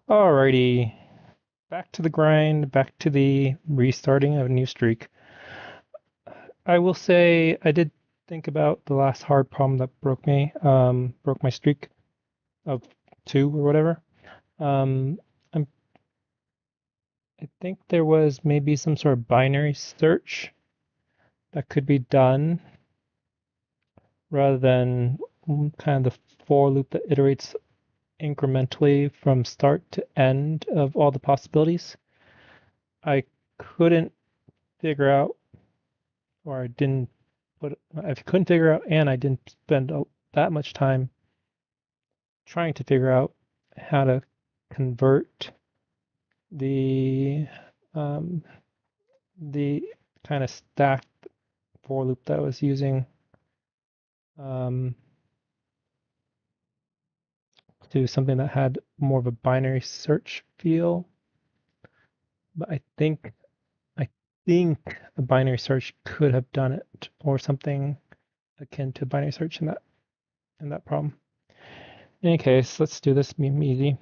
Alrighty, back to the grind, back to the restarting of a new streak. I will say I did think about the last hard problem that broke my streak of two or whatever. Um, I'm, I think there was maybe some sort of binary search that could be done rather than kind of the for loop that iterates incrementally from start to end of all the possibilities. I couldn't figure out or I didn't I couldn't figure out, and I didn't spend that much time trying to figure out how to convert the um, the kind of stacked for loop that I was using um, to something that had more of a binary search feel. But I think a binary search could have done it, or something akin to binary search in that problem. In any case, let's do this easy.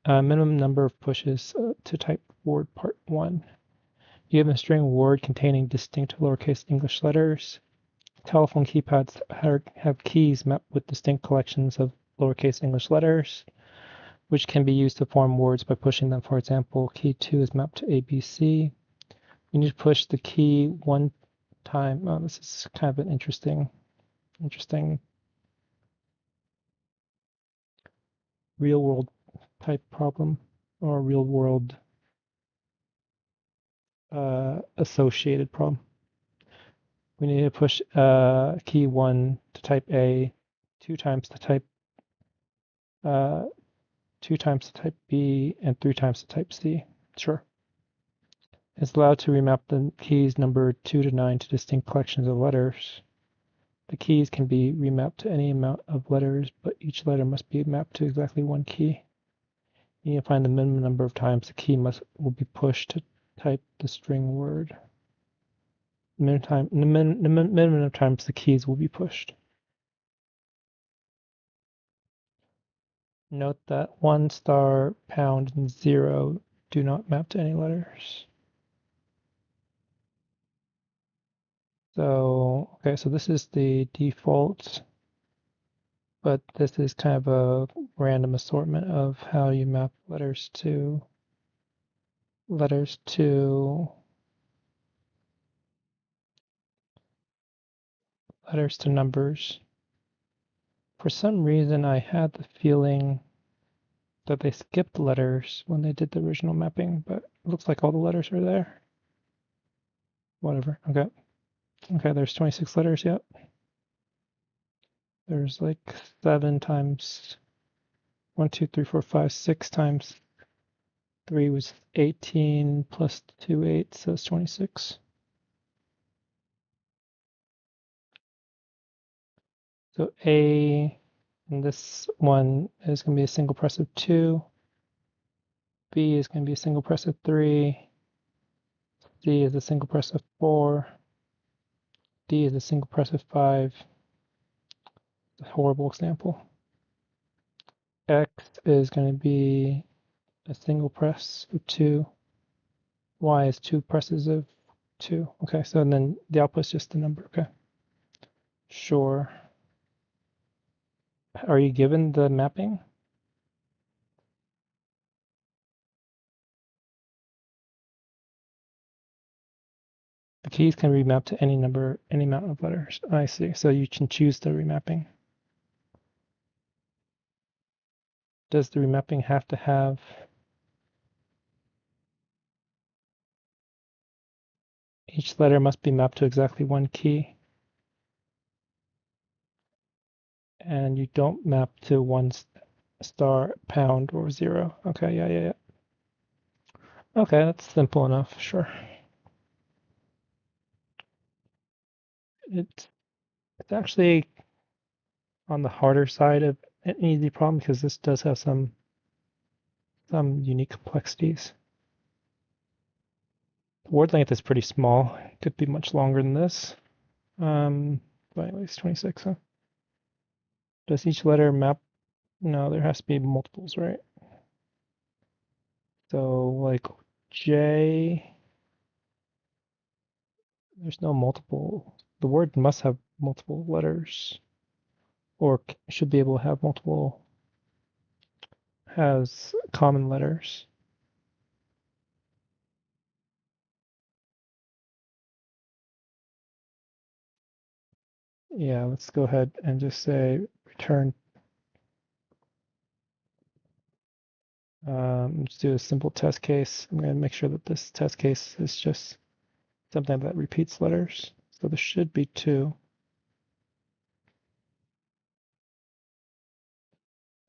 Minimum number of pushes to type word part 1. You have a string word containing distinct lowercase English letters. Telephone keypads have keys mapped with distinct collections of lowercase English letters, which can be used to form words by pushing them. For example, key 2 is mapped to ABC. You need to push the key one time. Oh, this is kind of an interesting real world type problem, or real world associated problem. We need to push key 1 to type A, 2 times to type uh, 2 times to type B, and 3 times to type C. Sure. It's allowed to remap the keys numbered 2 to 9 to distinct collections of letters. The keys can be remapped to any amount of letters, but each letter must be mapped to exactly one key. You need to find the minimum number of times the key will be pushed to type the string word. The minimum of times the keys will be pushed. Note that 1 star, pound, and 0 do not map to any letters. So, okay, so this is the default, but this is kind of a random assortment of how you map letters to numbers. For some reason, I had the feeling that they skipped letters when they did the original mapping, but it looks like all the letters are there. Whatever. Okay. Okay, there's 26 letters yet. There's like 7 times 1, 2, 3, 4, 5, 6 times 3 was 18 plus 2, 8, so it's 26. So A in this one is going to be a single press of 2. B is going to be a single press of 3. C is a single press of 4. D is a single press of 5. A horrible example. X is going to be a single press of 2. Y is 2 presses of 2. Okay, so and then the output is just the number. Okay. Sure. Are you given the mapping? The keys can remap to any number, any amount of letters. I see. So you can choose the remapping. Does the remapping have to have each letter must be mapped to exactly one key? And you don't map to 1 star, pound, or 0. Okay, yeah. Okay, that's simple enough, sure. It's actually on the harder side of an easy problem because this does have some unique complexities. The word length is pretty small. It could be much longer than this. But anyways, 26, huh? Does each letter map? No, there has to be multiples, right? So like J, there's no multiple. The word must have multiple letters, or should be able to have multiple, has common letters. Yeah, let's go ahead and just say return. Let's do a simple test case. I'm going to make sure that this test case is just something that repeats letters. So there should be two.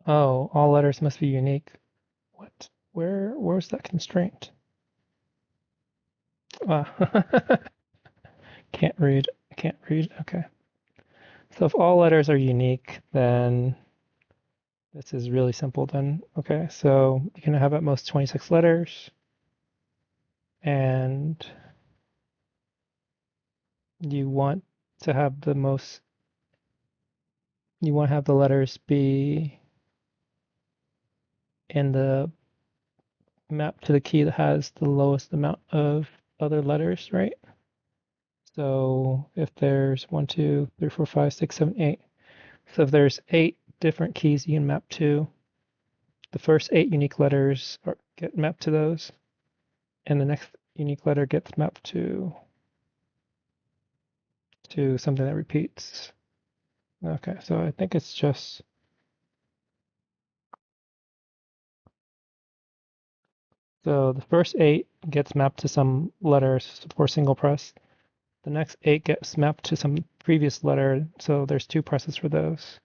Oh, all letters must be unique. What? Where's that constraint? Ah, can't read. Can't read. Okay. So if all letters are unique, then this is really simple then. Okay, so you can have at most 26 letters, and you want to have the most, you want to have the letters be in the map to the key that has the lowest amount of other letters, right? So if there's 1, 2, 3, 4, 5, 6, 7, 8. So if there's 8 different keys you can map to, the first 8 unique letters get mapped to those, and the next unique letter gets mapped to something that repeats. Okay, so I think it's just, so the first 8 gets mapped to some letters for single press. The next 8 gets mapped to some previous letter, so there's 2 presses for those.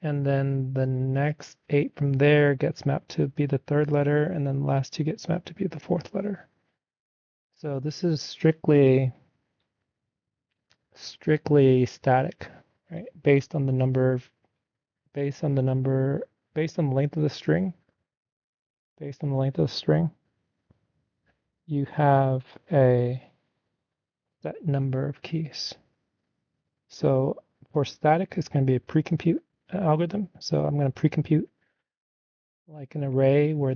And then the next 8 from there gets mapped to be the third letter, and then the last 2 gets mapped to be the fourth letter. So this is strictly static, right? Based on the number of, based on the number, based on the length of the string, based on the length of the string, you have a set number of keys. So for static, it's going to be a pre-compute algorithm. So I'm going to pre-compute like an array where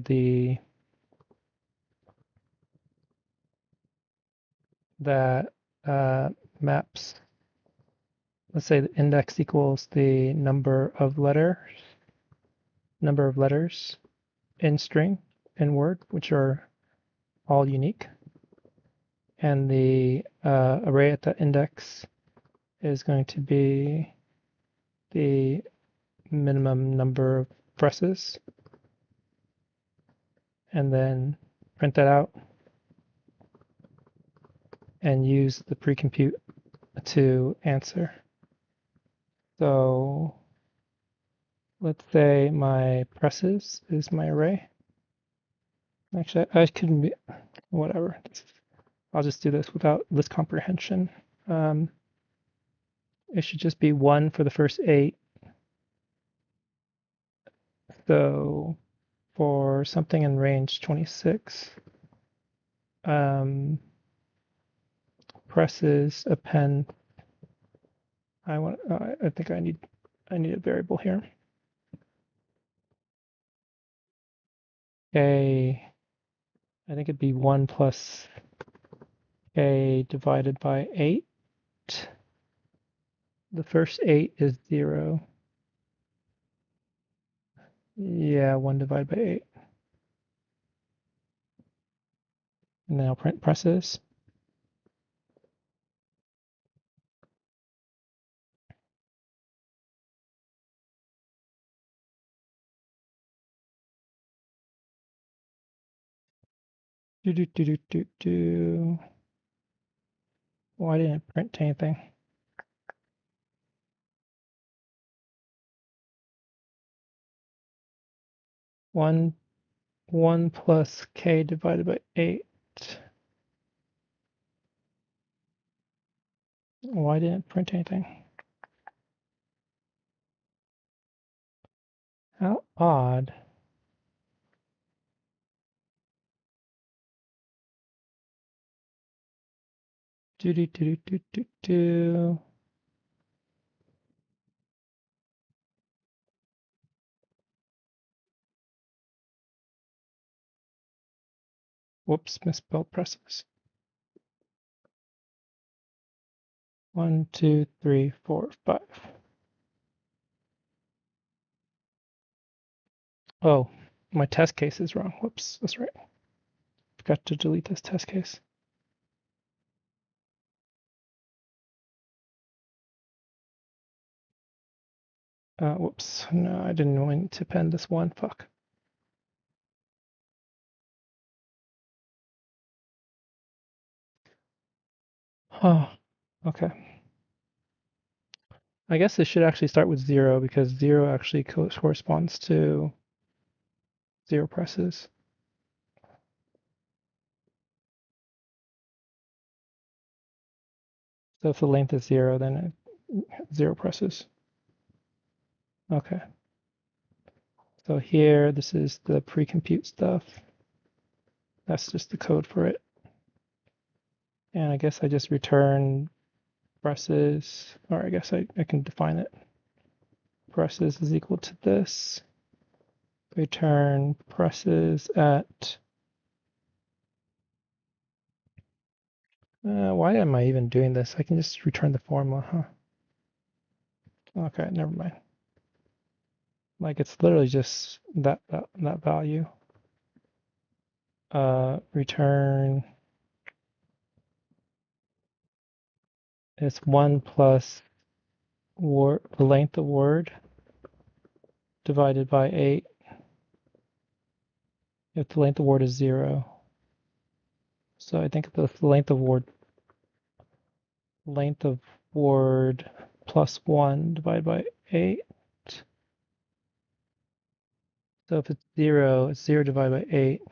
that maps, let's say the index equals the number of letters in string in word, which are all unique. And the array at that index is going to be the minimum number of presses, and then print that out and use the pre-compute to answer. So let's say my presses is my array. Actually, I couldn't be, whatever. I'll just do this without list comprehension. Um, it should just be 1 for the first 8. So for something in range 26, um, presses append. I think I need a variable here. K, I think it'd be 1 plus K divided by 8. The first 8 is 0. Yeah, 1 divided by 8. And then I'll print presses. Do do do do do do. Why didn't it print anything? 1 plus K divided by 8. Why didn't it print anything? How odd. Do do do do do do. Whoops, misspelled presses. 1, 2, 3, 4, 5. Oh, my test case is wrong. Whoops, that's right. Forgot to delete this test case. Whoops, no, I didn't want to append this one. Fuck. Oh, okay. I guess this should actually start with 0 because 0 actually corresponds to 0 presses. So if the length is 0, then 0 presses. Okay. So here, this is the pre-compute stuff. That's just the code for it. And I guess I just return presses, or I guess I can define it. Presses is equal to this. Return presses at, why am I even doing this? I can just return the formula, huh? Okay, never mind. Like it's literally just that value. Return is 1 plus the length of word divided by 8 if the length of word is 0. So I think the length of word plus 1 divided by 8. So if it's 0, it's 0 divided by 8.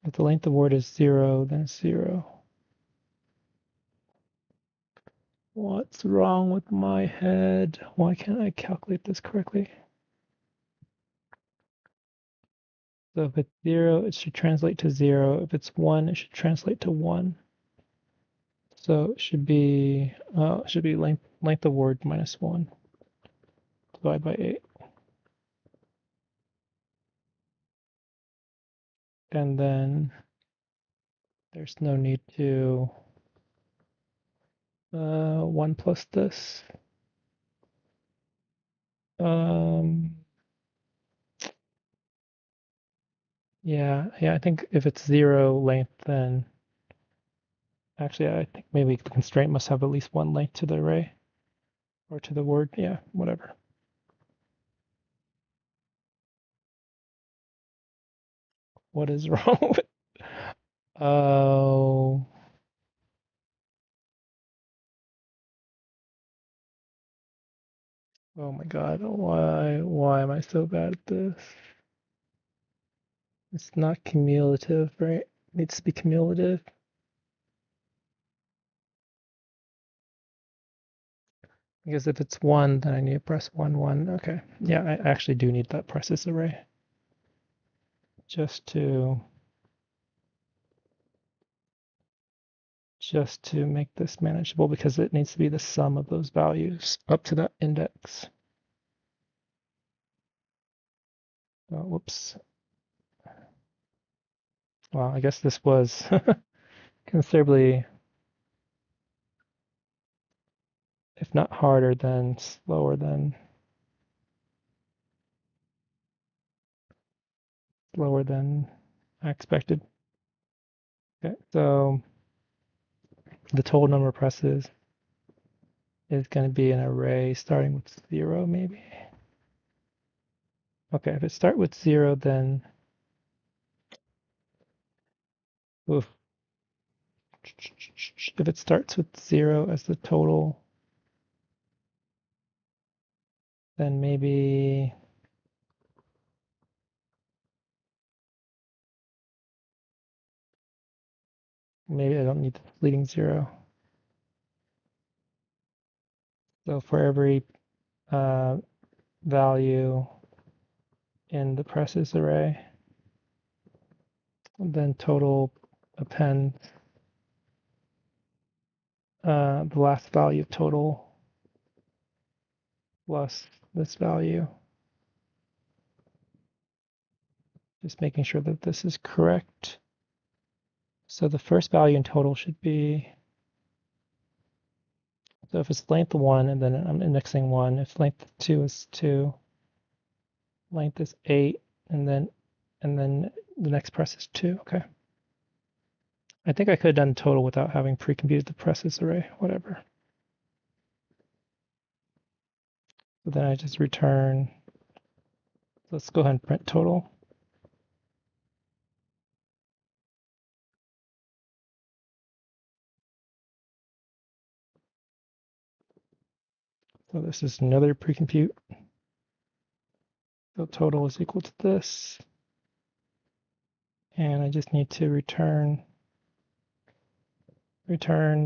If the length of word is 0, then it's 0. What's wrong with my head? Why can't I calculate this correctly? So if it's 0, it should translate to 0. If it's 1, it should translate to 1. So it should be length of word minus 1 divided by 8. And then there's no need to 1 plus this. Yeah, I think if it's 0 length, then actually I think maybe the constraint must have at least 1 length to the array or to the word. Yeah, whatever. What is wrong with? Oh, oh my God! Why am I so bad at this? It's not cumulative, right? It needs to be cumulative. Because if it's 1, then I need to press 1, 1. Okay. Yeah, I actually do need that presses array. Just to make this manageable because it needs to be the sum of those values up to that index. Oh, whoops. Well, I guess this was considerably, if not harder, then slower than I expected. Okay, so the total number of presses is going to be an array starting with 0, maybe. Okay, if it starts with 0, then oof. If it starts with 0 as the total, then maybe I don't need the leading 0. So for every value in the presses array, then total append the last value of total plus this value. Just making sure that this is correct. So the first value in total should be, so if it's length 1 and then I'm indexing 1, if length 2 is 2, length is 8, and then the next press is 2. Okay. I think I could have done total without having pre-computed the presses array, whatever. So then I just return, let's go ahead and print total. So this is another pre-compute. So total is equal to this. And I just need to return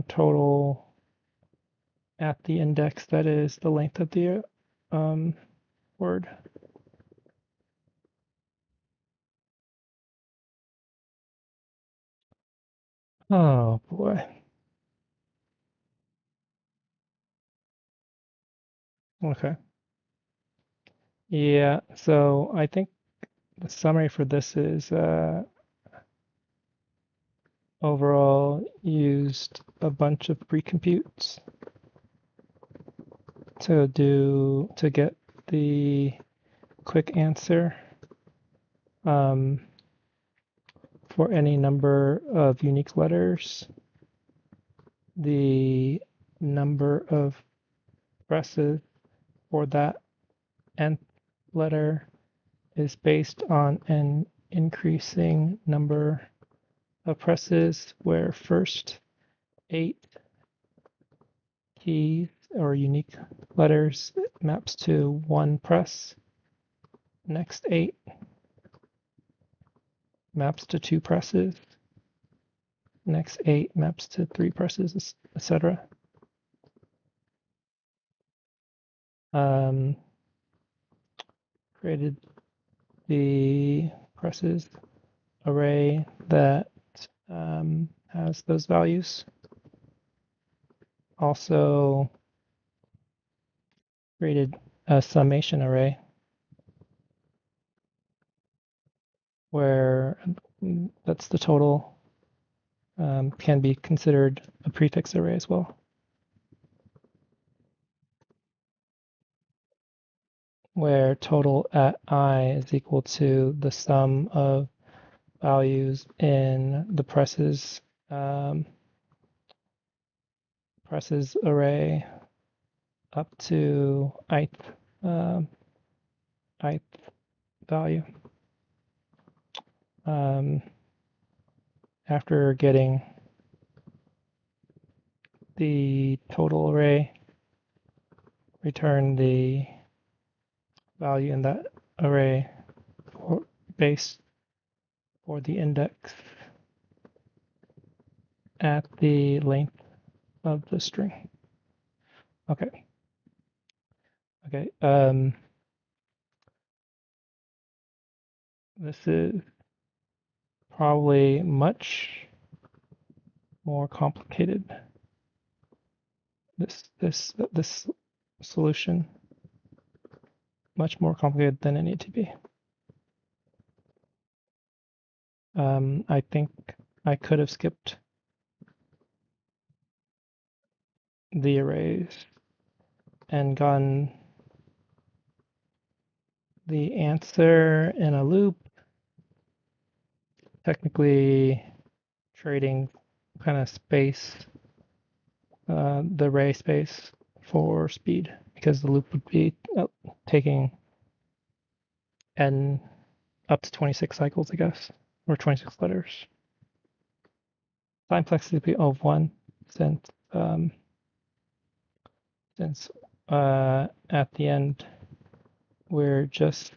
total at the index that is the length of the word. Oh boy. Okay. Yeah, so I think the summary for this is overall used a bunch of pre-computes to get the quick answer for any number of unique letters. The number of presses for that nth letter is based on an increasing number of presses where first 8 keys or unique letters maps to 1 press, next 8 maps to 2 presses, next 8 maps to 3 presses, etc. Created the presses array that has those values. Also created a summation array where that's the total, can be considered a prefix array as well, where total at I is equal to the sum of values in the presses array up to ith value. After getting the total array, return the value in that array base for the index at the length of the string. Okay. Okay. This is probably much more complicated. This solution much more complicated than it needed to be. I think I could have skipped the arrays and gotten the answer in a loop, technically trading kind of space, the array space for speed, because the loop would be taking n up to 26 cycles, I guess, or 26 letters. Time complexity of 1, since at the end we're just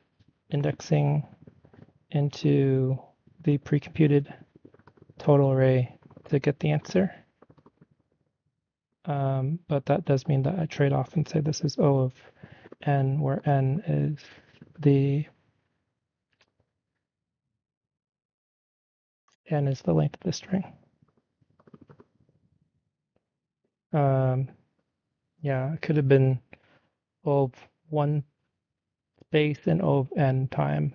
indexing into the pre-computed total array to get the answer. But that does mean that I trade off and say this is O of n, where n is the length of the string. Um, yeah, it could have been of one space and of n time.